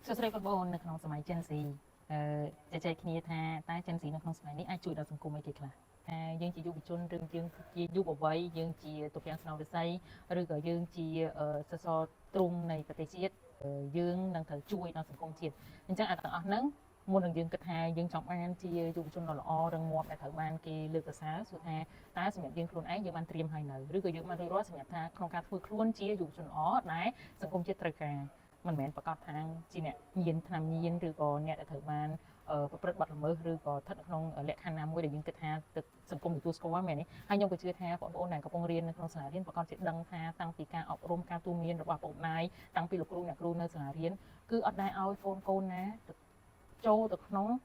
សួស្តីបងប្អូននៅក្នុងសម័យ Gen Z ជជែកគ្នាថាតើ Gen Z នៅក្នុងសម័យនេះអាចជួយដល់សង្គមអីគេខ្លះយើងជាយុវជនឬយើងជាយុវវ័យយើងជាទុពាំងស្នងវិស័យឬក៏យើងជាសសរទ្រូងនៃប្រទេសជាតិយើងនឹងត្រូវជួយដល់សង្គមជាតិអញ្ចឹងទាំងអស់ហ្នឹងមុននឹងយើងគិតថាយើងចង់បានជាយុវជនដ៏ល្អរឹងមាំដែលត្រូវបានគេលើកសរសើរសួរថាតើសម្រាប់យើងខ្លួនឯងយើងបានត្រៀមហើយនៅឬក៏យើងបានរួចរាល់សម្រាប់ថាក្នុងការធ្វើខ្លួនជាយុវជនល្អដែលសង្គមជាតិត្រូវការមិនមែនប្រកាសថាជាអ្នកញៀនថ្នាំញៀនឬក៏អ្នកដែលត្រូវបានប្រព្រឹត្តបទល្មើសឬក៏ស្ថិតនៅក្នុងលក្ខខណ្ឌណាមួយដែលយើងគិតថាសង្គមទទួលស្គាល់មែនទេហើយខ្ញុំក៏ជឿថាបងប្អូនដែលកំពុងរៀននៅក្នុងសាលារៀនប្រកាសជាដឹងថាតាំងពីការអប់រំការទូន្មានរបស់បងប្អូនណាយតាំងពីលោកគ្រូអ្នកគ្រូនៅសាលារៀនគឺអត់ដែលឲ្យកូនណាចូលទៅក្នុង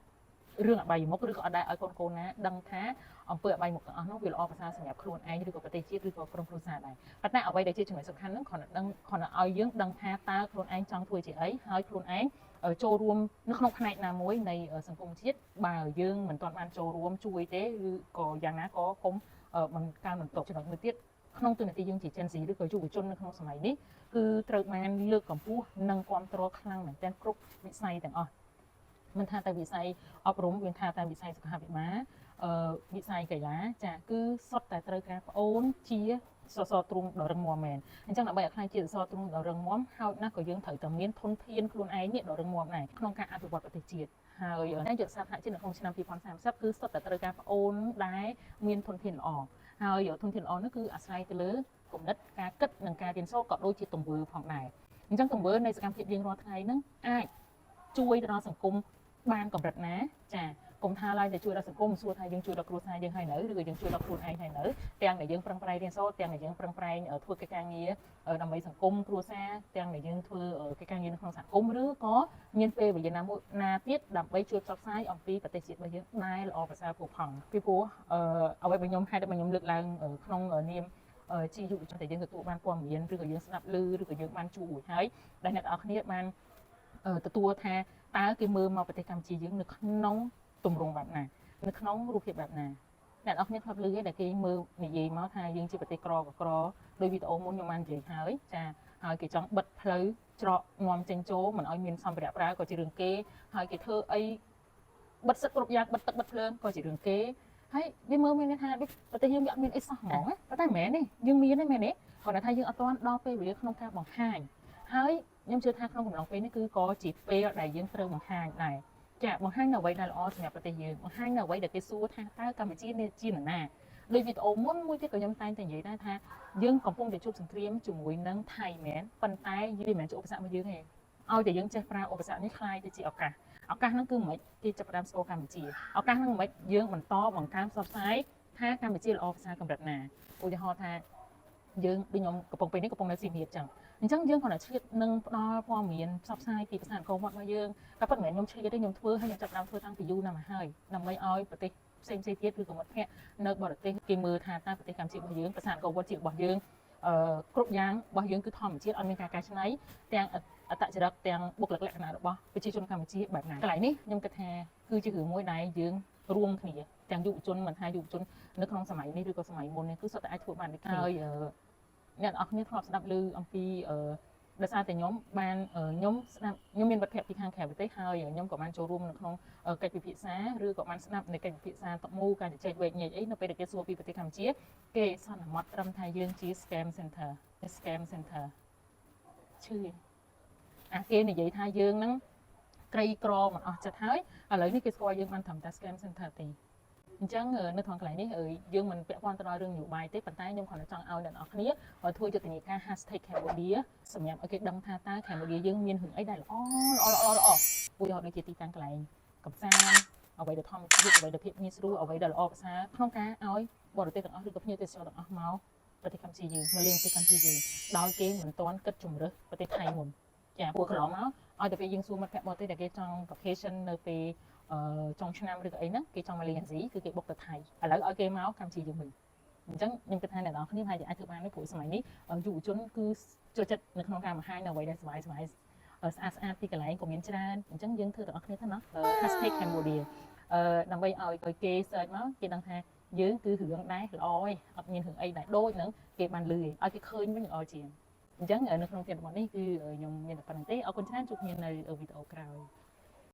រឿងអបាយមុខឬក៏អត់ដែលឲ្យកូនណាដឹងថាអំពើអបាយមុខទាំងអស់នោះវាល្អប្រសើរសម្រាប់ខ្លួនឯងឬក៏ប្រទេសជាតិឬក៏ក្រុមគ្រួសារដែរប៉ុន្តែអ្វីដែលជាចំណុចសំខាន់ហ្នឹងគ្រាន់តែឲ្យយើងដឹងថាតើខ្លួនឯងចង់ធ្វើជាអីហើយខ្លួនឯងចូលរួមនៅក្នុងផ្នែកណាមួយនៃសង្គមជាតិបើយើងមិនទាន់បានចូលរួមជួយទេឬក៏យ៉ាងណាក៏កុំមិនកើនបន្ទុកចំណុចមួយទៀតក្នុងទូនាទីយើងជា Gen Z ឬក៏យុវជននៅក្នុងសម័យនេះគឺត្រូវបានលើកកម្ពស់និងគ្រប់គ្រងខ្លាំងមែនទែនគ្រប់វិស័យទាំងអស់មិនថាតែវិស័យអប់រំមិនថាតែវិស័យសុខាភិបាលវិស័យកីឡាចាគឺសុទ្ធតែត្រូវការប្អូនជាសសរទ្រូងដ៏រឹងមាំមែនអញ្ចឹងដើម្បីឲ្យខ្លាចជាសសរទ្រូងដ៏រឹងមាំហើយណាស់ក៏យើងត្រូវតែមានធនធានខ្លួនឯងនេះដ៏រឹងមាំដែរក្នុងការអភិវឌ្ឍប្រទេសជាតិហើយយុទ្ធសាស្ត្រសហជាតិនៅក្នុងឆ្នាំ2030គឺសុទ្ធតែត្រូវការប្អូនដែលមានធនធានល្អហើយធនធានល្អនោះគឺអាស្រ័យទៅលើគំនិតការគិតនិងការរៀនសូត្រក៏ដូចជាទង្វើផងដែរអញ្ចឹងទង្វើនៃសកម្មភាពរៀងរាល់ថ្ងៃហ្នឹងអាចជួយដល់សង្គមបានកម្រិតណាចាកុំថាឡើយតែជួយដល់សង្គមសួរថាយើងជួយដល់គ្រួសារយើងហើយនៅឬក៏យើងជួយដល់ខ្លួនឯងហើយនៅទាំងដែលយើងប្រឹងប្រែងរៀនសូត្រទាំងដែលយើងប្រឹងប្រែងធ្វើកិច្ចការងារដើម្បីសង្គមគ្រួសារទាំងដែលយើងធ្វើកិច្ចការងារនៅក្នុងសហគមន៍ឬក៏មានពេលវេលាណាទៀតដើម្បីជួយផ្សព្វផ្សាយអំពីប្រទេសជាតិរបស់យើងដែលល្អប្រសើរផូរផង់ពីព្រោះអ្វីដែលខ្ញុំហេតុដែលខ្ញុំលើកឡើងក្នុងនាមជាយុវជនដែលយើងទទួលបានព័ត៌មានឬក៏យើងស្ដាប់ឮឬក៏យើងបានជួបរួចហើយដែលអ្នកនរគ្នាបានទទួលថាតើគេមើលមកប្រទេសកម្ពុជាយើងនៅក្នុងទម្រង់បែបណានៅក្នុងរូបភាពបែបណាអ្នកនរគ្នាធ្លាប់ឮទេដែលគេមើលនិយាយមកថាយើងជាប្រទេសក្រដោយវីដេអូមុនខ្ញុំបាននិយាយហើយចាហើយគេចង់បិទផ្លូវច្រកនាំចេញចូលមិនឲ្យមានសម្ភារៈប្រើក៏ជារឿងគេហើយគេធ្វើអីបិទសិទ្ធិគ្រប់យ៉ាងបិទទឹកបិទភ្លើងក៏ជារឿងគេហើយវាមើលមានថាប្រទេសយើងវាអត់មានអីសោះហ្មងប៉ុន្តែមិនមែនទេយើងមានទេមែនទេគ្រាន់តែថាយើងអត់ទាន់ដល់ពេលវេលាក្នុងការបង្ហាញហើយខ្ញុំជឿថាក្នុងកំឡុងពេលនេះគឺក៏ជាពេលដែលយើងត្រូវបង្ហាញដែរចាបង្ហាញនៅអ្វីដែលល្អសម្រាប់ប្រទេសយើងបង្ហាញនៅអ្វីដែលគេសួរថាតើកម្ពុជានេះជានរណាដោយវីដេអូមុនមួយទៀតក៏ខ្ញុំតែងតែនិយាយដែរថាយើងកំពុងតែជួបសង្គ្រាមជាមួយនឹងថៃមែនប៉ុន្តែវាមិនមែនជាឧបសគ្គរបស់យើងទេឲ្យតែយើងចេះប្រើឧបសគ្គនេះខ្លាយទៅជាឱកាសហ្នឹងគឺមិនគេចាប់ផ្ដើមស្គាល់កម្ពុជាឱកាសហ្នឹងមិនយើងបន្តបង្កើនផ្សព្វផ្សាយថាកម្ពុជាល្អភាសាកម្រិតណាឧទាហរណ៍ថាយើងដូចខ្ញុំកំពុងពេលនេះកំពុងនៅសៀមរាបចឹងអញ្ចឹងយើងគ្រាន់តែឆ្លៀតនឹងផ្ដល់ព័ត៌មានផ្សព្វផ្សាយពីភាសាអង្គរវត្តរបស់យើងក៏ប៉ុន្តែមិនមែនខ្ញុំឆ្លៀតទេខ្ញុំធ្វើហើយខ្ញុំចាប់ផ្ដើមធ្វើតាំងពីយូរណាស់មកហើយដើម្បីឲ្យប្រទេសផ្សេងទៀតឬក៏មិត្តភ័ក្តិនៅបរទេសគេមើលថាតើប្រទេសកម្ពុជារបស់យើងភាសាអង្គរវត្តជារបស់យើងគ្រប់យ៉ាងរបស់យើងគឺធម្មជាតិអត់មានការកែច្នៃទាំងអត្តចរិតទាំងបុគ្គលិកលក្ខណៈរបស់ប្រជាជនកម្ពុជាបែបណាកន្លែងនេះខ្ញុំគិតថាគឺជារឿងមួយដែលយើងរួមគ្នាទាំងយុវជនមិនថាយុវជននៅក្នុងសម័យនេះឬក៏សម័យមុននេះគឺសុទ្ធតែអាចធ្វើបានដូចគ្នាហើយអ្នកនរគ្នាធ្លាប់ស្ដាប់ឮអំពីដោយសារតែខ្ញុំបានខ្ញុំស្ដាប់ខ្ញុំមានមិត្តភ័ក្តិពីខាងក្រៅប្រទេសហើយខ្ញុំក៏បានចូលរួមនៅក្នុងកិច្ចពិភាក្សាឬក៏បានស្ដាប់នៅកិច្ចពិភាក្សាតមូការជជែកវែកញែកអីនៅពេលដែលគេសួរពីប្រទេសកម្ពុជាគេសន្មត់ត្រឹមថាយើងជា scam center ឈឺគេនិយាយថាយើងហ្នឹងក្រីក្រមិនអស់ចិត្តហើយឥឡូវនេះគេស្គាល់យើងបានត្រឹមតែ scam center ទេអញ្ចឹងនៅក្នុងកន្លែងនេះយើងមិនពាក់ព័ន្ធទៅដល់រឿងនយោបាយទេប៉ុន្តែខ្ញុំគ្រាន់តែចង់ឲ្យអ្នកនរគ្នាធ្វើយុទ្ធនាការ #Cambodia សម្រាប់ឲ្យគេដឹងថាតើ Cambodia យើងមានរឿងអីដែលល្អឧទាហរណ៍ដូចជាទីតាំងកន្លែងកំសាន្តអ្វីដែលធម្មជាតិអ្វីដែលភាពងាយស្រួលអ្វីដែលល្អប្រសើរក្នុងការឲ្យបរទេសទាំងអស់ឬក៏ភ្ញៀវទេសចរទាំងអស់មកប្រទេសកម្ពុជាយើងមកលេងប្រទេសកម្ពុជាយើងដោយគេមិនទាន់គិតជំរើសប្រទេសថៃមុនចាពួកកន្លងមកឲ្យតែពេលយើងសួរមិត្តភក្តិបរទេសដែលគេចង់ vacation នៅពេលចុងឆ្នាំឬក៏អីហ្នឹងគេចង់មកលេងអាស៊ីគឺគេបុកទៅថៃឥឡូវឲ្យគេមកកម្ពុជាយើងវិញអញ្ចឹងខ្ញុំគិតថាអ្នកនរគ្នាអាចធ្វើបានទេព្រោះសម័យនេះយុវជនគឺចូលចិត្តនៅក្នុងការបង្ហាញនៅអ្វីដែលស្អាតពីកន្លែងក៏មានច្រើនអញ្ចឹងយើងធ្វើទាំងអស់គ្នាទៅណា #Cambodia ដើម្បីឲ្យគេ search មកគេដឹងថាយើងគឺរឿងដែរល្អឯងអត់មានរឿងអីដែលដូចហ្នឹងគេបានលឺឲ្យគេឃើញវិញល្អជាង អញ្ចឹងនៅក្នុងទៀតរបស់នេះគឺខ្ញុំមានតែប៉ុណ្្នឹងទេអរគុណច្រើនជួបគ្នានៅវីដេអូក្រោយ